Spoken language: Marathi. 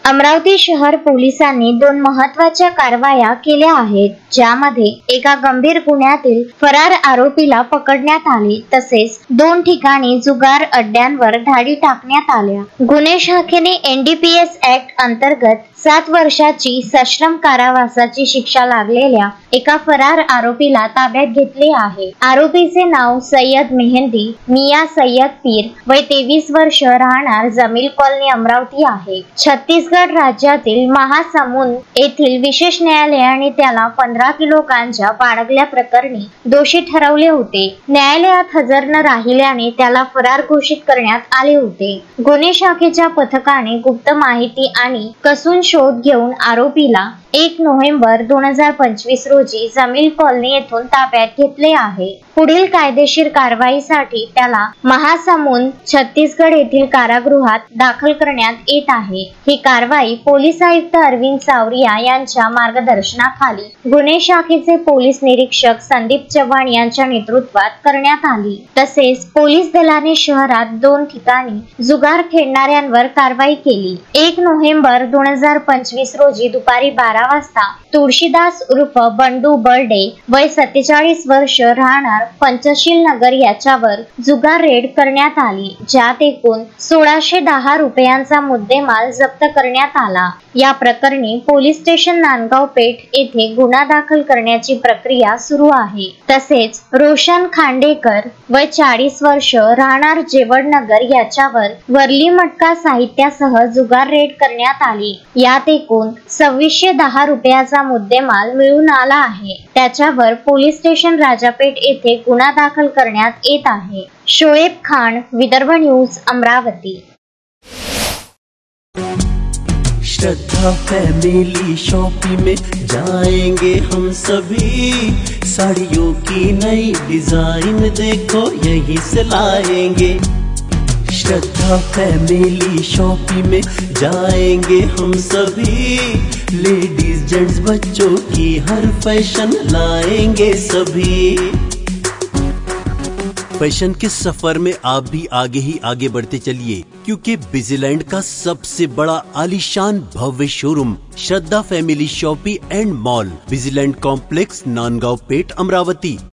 अमरावती शहर पोलिसांनी 2 महत्त्वाच्या कारवाया केल्या आहेत, ज्यामध्ये एका गंभीर गुन्ह्यातील फरार आरोपीला पकडण्यात आले, तसेच 2 ठिकाणी जुगार अड्ड्यांवर धाडी टाकण्यात आल्या। गुन्हे शाखेने NDPS ऍक्ट अंतर्गत 7 वर्षाची सश्रम कारावासाची शिक्षा लागलेल्या एका फरार आरोपीला ताब्यात घेतले आहे। आरोपीचे नाव सय्यद मेहंदी मिया सय्यद पीर, वय 23 वर्ष, राहणार जमील कॉलनी, अमरावती आहे। छत्तीसगड राज्यातील महासमुंद येथील विशेष न्यायालयाने त्याला 15 किलो गांजा बाळगल्याप्रकरणी दोषी ठरवले होते। न्यायालयात हजर न राहिल्याने त्याला फरार घोषित करण्यात आले होते। गुन्हे शाखेच्या पथकाने गुप्त माहिती आणि कसून शोध घेऊन आरोपीला 1 नोव्हेंबर 2025 रोजी जमील कॉलनी येथून ताब्यात घेतले आहे। पुढील कायदेशीर कारवाईसाठी त्याला महासमुंद छत्तीसगड येथील कारागृहात दाखल करण्यात येत आहे। ही कारवाई पोलीस आयुक्त अरविंद सावरिया यांच्या मार्गदर्शनाखाली गुन्हे शाखेचे पोलीस निरीक्षक संदीप चव्हाण यांच्या नेतृत्वात करण्यात आली। तसेच पोलीस दलाने शहरात 2 ठिकाणी जुगार खेळणाऱ्यांवर कारवाई केली। 1 नोव्हेंबर 2025 रोजी दुपारी 12 वाजता तुळशीदास उर्फ बंडू बर्डे, वय 47 वर्ष, राहणार पंचशील नगर याच्यावर जुगार रेड करण्यात आली, ज्यात एकूण 1610 रुपयांचा मुद्देमाल जप्त करण्यात आला। या प्रकरणी पोलीस स्टेशन नांदगाव पेठ येथे गुन्हा दाखल करण्याची प्रक्रिया सुरू आहे। तसेच रोशन खांडेकर, वय 40 वर्ष, राहणार जेवडनगर याच्यावर वरली मटका साहित्यासह जुगार रेड करण्यात आली। यात एकूण 2610 रुपयाचा मुद्देमाल मिळून आला आहे। त्याच्यावर पोलीस स्टेशन राजापेठ येथे गुन्हा दाखल करण्यात येत आहे। शोएब खान, विदर्भ न्यूज, अमरावती। श्रद्धा फैमिली शॉपिंग में जाएंगे हम सभी, साड़ियों की नई डिजाइन देखो यहीं से लाएंगे। श्रद्धा फैमिली शॉपिंग में जाएंगे हम सभी, लेडीज जेंट्स बच्चों की हर फैशन लाएंगे सभी। फैशन के सफर में आप भी आगे ही आगे बढ़ते चलिए, क्योंकि बिजीलैंड का सबसे बड़ा आलीशान भव्य showroom Shraddha family shopping and mall, Busyland complex, Nandgaon Peth, Amravati.